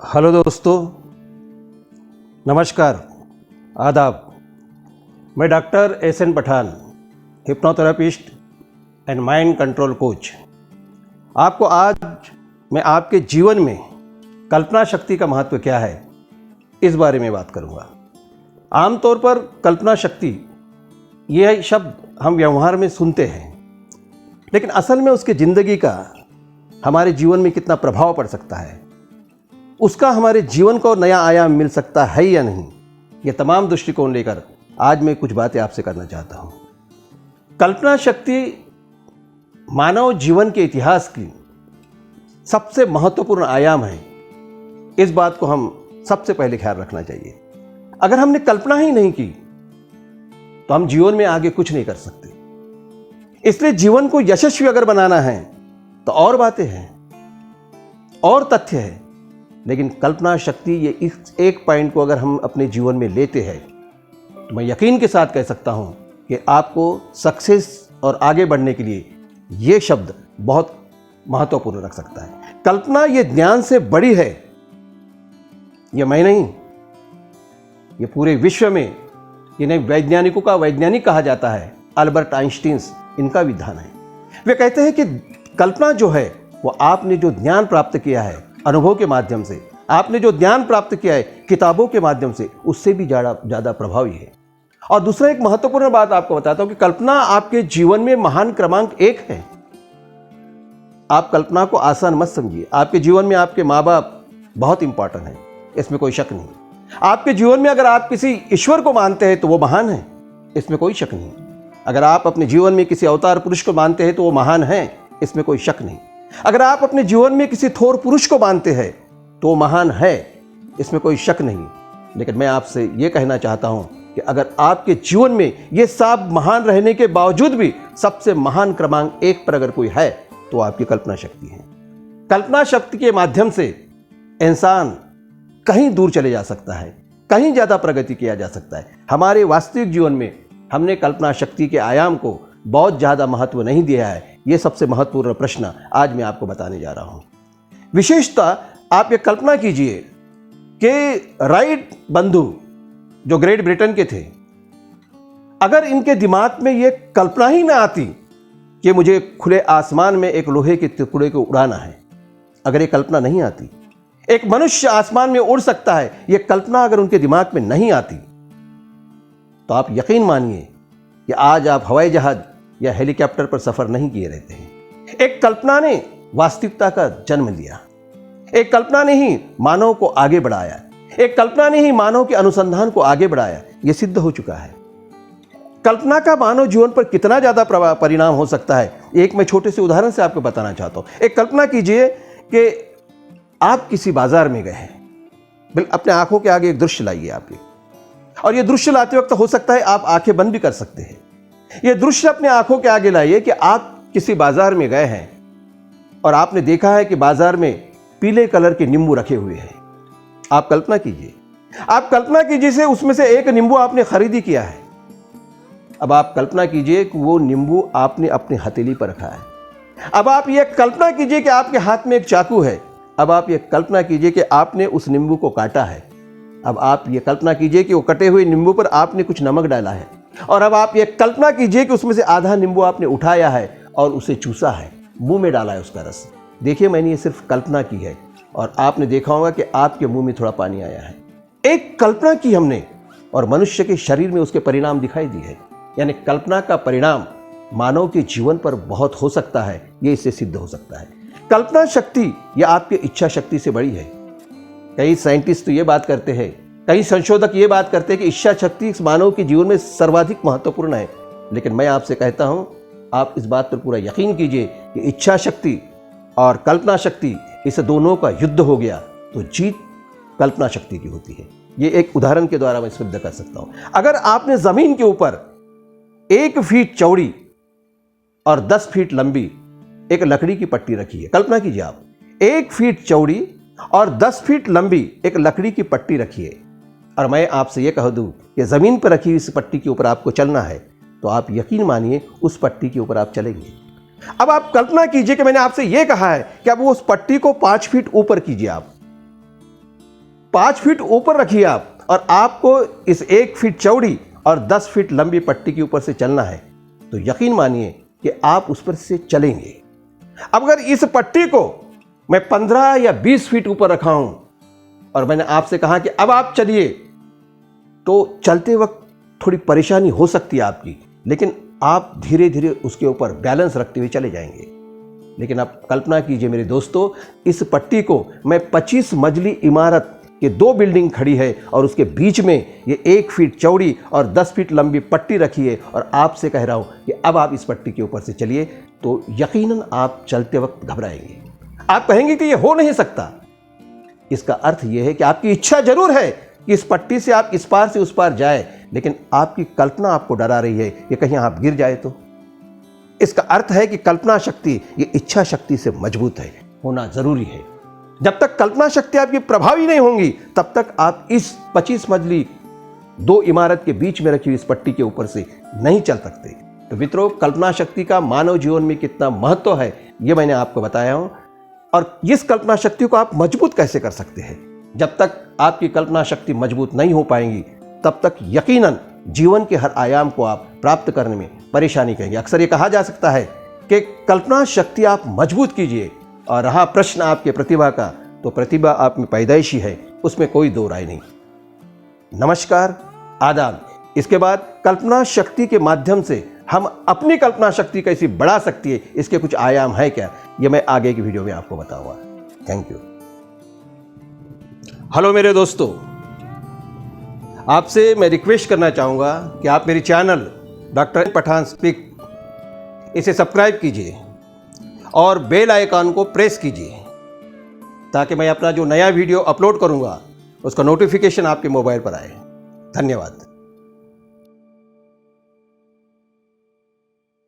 Hello दोस्तों, नमस्कार, आदाब। मैं doctor S N. Pathan, hypnotherapist and mind control coach. आपको आज मैं आपके जीवन में कल्पना शक्ति का महत्व क्या है इस बारे में बात करूंगा। आमतौर पर कल्पना शक्ति यह शब्द हम व्यवहार में सुनते हैं, लेकिन असल में उसकी ज़िंदगी का हमारे जीवन में कितना प्रभाव पड़ सकता है, उसका हमारे जीवन को नया आयाम मिल सकता है या नहीं, ये तमाम दृष्टिकोण लेकर आज मैं कुछ बातें आपसे करना चाहता हूँ। कल्पना शक्ति मानव जीवन के इतिहास की सबसे महत्वपूर्ण आयाम है। इस बात को हम सबसे पहले ख्याल रखना चाहिए। अगर हमने कल्पना ही नहीं की तो हम जीवन में आगे कुछ नहीं कर सकते। इसलिए जीवन को यशस्वी अगर बनाना है तो और बातें हैं और तथ्य है, लेकिन कल्पना शक्ति ये इस एक पॉइंट को अगर हम अपने जीवन में लेते हैं तो मैं यकीन के साथ कह सकता हूं कि आपको सक्सेस और आगे बढ़ने के लिए ये शब्द बहुत महत्वपूर्ण रख सकता है। कल्पना ये ज्ञान से बड़ी है, ये मैं नहीं, ये पूरे विश्व में इन्हें वैज्ञानिकों का वैज्ञानिक कहा जाता है। अल्बर्ट आइंस्टीन इनका विधान है। वे कहते हैं कि कल्पना जो है वो आपने जो ज्ञान प्राप्त किया है अनुभव के माध्यम से, आपने जो ज्ञान प्राप्त किया है किताबों के माध्यम से, उससे भी ज़्यादा प्रभावी है। और दूसरा एक महत्वपूर्ण बात आपको बताता हूं कि कल्पना आपके जीवन में महान क्रमांक 1 है। आप कल्पना को आसान मत समझिए। आपके जीवन में आपके माँ बाप बहुत इंपॉर्टेंट है, इसमें कोई शक नहीं। आपके जीवन में अगर आप किसी ईश्वर को मानते हैं तो वो महान है, इसमें कोई शक नहीं। अगर आप अपने जीवन में किसी अवतार पुरुष को मानते हैं तो वो महान है, इसमें कोई शक नहीं। अगर आप अपने जीवन में किसी थोर पुरुष को मानते हैं तो वो महान है, इसमें कोई शक नहीं। लेकिन मैं आपसे ये कहना चाहता हूं कि अगर आपके जीवन में ये सब महान रहने के बावजूद भी सबसे महान क्रमांक 1 पर अगर कोई है तो आपकी कल्पना शक्ति है। कल्पना शक्ति के माध्यम से इंसान कहीं दूर चले जा सकता है, कहीं ज़्यादा प्रगति किया जा सकता है। हमारे वास्तविक जीवन में हमने कल्पना शक्ति के आयाम को बहुत ज़्यादा महत्व नहीं दिया है। ये सबसे महत्वपूर्ण प्रश्न आज मैं आपको बताने जा रहा हूं। विशेषतः आप ये कल्पना कीजिए कि राइट बंधु जो ग्रेट ब्रिटेन के थे, अगर इनके दिमाग में ये कल्पना ही ना आती कि मुझे खुले आसमान में एक लोहे के टुकड़े को उड़ाना है, अगर ये कल्पना नहीं आती, एक मनुष्य आसमान में उड़ सकता है, ये कल्पना अगर उनके दिमाग में नहीं आती तो आप यकीन मानिए कि आज आप हवाई जहाज या हेलीकॉप्टर पर सफर नहीं किए रहते हैं। एक कल्पना ने वास्तविकता का जन्म लिया। एक कल्पना ने ही मानव को आगे बढ़ाया। एक कल्पना ने ही मानव के अनुसंधान को आगे बढ़ाया। यह सिद्ध हो चुका है। कल्पना का मानव जीवन पर कितना ज्यादा परिणाम हो सकता है, एक मैं छोटे से उदाहरण से आपको बताना चाहता हूं। एक कल्पना कीजिए कि आप किसी बाजार में गए हैं। अपने आंखों के आगे एक दृश्य लाइए आपके, और यह दृश्य लाते वक्त हो सकता है आप आंखें बंद भी कर सकते हैं। यह दृश्य अपने आंखों के आगे लाइए कि आप किसी बाजार में गए हैं और आपने देखा है कि बाजार में पीले कलर के नींबू रखे हुए हैं। आप कल्पना कीजिए, आप कल्पना कीजिए से उसमें से एक नींबू आपने खरीदी किया है। अब आप कल्पना कीजिए कि वो नींबू आपने अपनी हथेली पर रखा है। अब आप ये कल्पना कीजिए कि आपके हाथ में एक चाकू है। अब आप ये कल्पना कीजिए कि आपने उस नींबू को काटा है। अब आप ये कल्पना कीजिए कि वो कटे हुए नींबू पर आपने कुछ नमक डाला है, और अब आप ये कल्पना कीजिए कि उसमें से आधा नींबू आपने उठाया है और उसे चूसा है, मुंह में डाला है उसका रस। देखिए, मैंने ये सिर्फ कल्पना की है और आपने देखा होगा कि आपके मुंह में थोड़ा पानी आया है। एक कल्पना की हमने और मनुष्य के शरीर में उसके परिणाम दिखाई दिए हैं। यानी कल्पना का परिणाम मानव के जीवन पर बहुत हो सकता है, ये इससे सिद्ध हो सकता है। कल्पना शक्ति यह आपकी इच्छा शक्ति से बड़ी है। कई साइंटिस्ट तो ये बात करते हैं, कई संशोधक ये बात करते हैं कि इच्छा शक्ति मानव के जीवन में सर्वाधिक महत्वपूर्ण है। लेकिन मैं आपसे कहता हूं, आप इस बात पर पूरा यकीन कीजिए कि इच्छा शक्ति और कल्पना शक्ति, इस दोनों का युद्ध हो गया तो जीत कल्पना शक्ति की होती है। ये एक उदाहरण के द्वारा मैं सिद्ध कर सकता हूं। अगर आपने जमीन के ऊपर 1 फीट चौड़ी और 10 फीट लंबी एक लकड़ी की पट्टी रखी है, कल्पना कीजिए आप 1 फीट चौड़ी और 10 फीट लंबी एक लकड़ी की पट्टी रखिए, और मैं आपसे यह कह दूं कि जमीन पर रखी इस पट्टी के ऊपर आपको चलना है, तो आप यकीन मानिए उस पट्टी के ऊपर आप चलेंगे। अब आप कल्पना कीजिए कि मैंने आपसे यह कहा है कि अब उस पट्टी को 5 फीट ऊपर कीजिए आप, 5 फीट ऊपर रखिए आप, और आपको इस 1 फीट चौड़ी और 10 फीट लंबी पट्टी के ऊपर से चलना है, तो यकीन मानिए कि आप उस पर से चलेंगे। अब अगर इस पट्टी को मैं 15 या 20 फीट ऊपर रखा हूं और मैंने आपसे कहा कि अब आप चलिए, तो चलते वक्त थोड़ी परेशानी हो सकती है आपकी, लेकिन आप धीरे धीरे उसके ऊपर बैलेंस रखते हुए चले जाएंगे। लेकिन आप कल्पना कीजिए मेरे दोस्तों, इस पट्टी को मैं 25 मंजिली इमारत के 2 बिल्डिंग खड़ी है और उसके बीच में ये 1 फीट चौड़ी और 10 फीट लंबी पट्टी रखी है, और आपसे कह रहा हूं कि अब आप इस पट्टी के ऊपर से चलिए, तो यकीनन आप चलते वक्त घबराएंगे। आप कहेंगे कि ये हो नहीं सकता। इसका अर्थ यह है कि आपकी इच्छा जरूर है कि इस पट्टी से आप इस पार से उस पार जाए, लेकिन आपकी कल्पना आपको डरा रही है कि कहीं आप गिर जाए तो। इसका अर्थ है कि कल्पना शक्ति ये इच्छा शक्ति से मजबूत है, होना जरूरी है। जब तक कल्पना शक्ति आपकी प्रभावी नहीं होंगी, तब तक आप इस 25 मंजिली 2 इमारत के बीच में रखी हुई इस पट्टी के ऊपर से नहीं चल सकते। तो मित्रों, कल्पना शक्ति का मानव जीवन में कितना महत्व है, ये मैंने आपको बताया हूं। और इस कल्पना शक्ति को आप मजबूत कैसे कर सकते हैं? जब तक आपकी कल्पना शक्ति मजबूत नहीं हो पाएंगी, तब तक यकीनन जीवन के हर आयाम को आप प्राप्त करने में परेशानी करेंगे। अक्सर ये कहा जा सकता है कि कल्पना शक्ति आप मजबूत कीजिए, और रहा प्रश्न आपके प्रतिभा का, तो प्रतिभा आप में पैदाइशी है, उसमें कोई दो राय नहीं। नमस्कार, आदाब। इसके बाद कल्पना शक्ति के माध्यम से हम अपनी कल्पना शक्ति कैसी बढ़ा सकती है, इसके कुछ आयाम है क्या, ये मैं आगे की वीडियो में आपको बताऊंगा। Thank you. हेलो मेरे दोस्तों, आपसे मैं रिक्वेस्ट करना चाहूँगा कि आप मेरी चैनल डॉक्टर पठान स्पीक इसे सब्सक्राइब कीजिए और बेल आइकन को प्रेस कीजिए, ताकि मैं अपना जो नया वीडियो अपलोड करूँगा उसका नोटिफिकेशन आपके मोबाइल पर आए। धन्यवाद।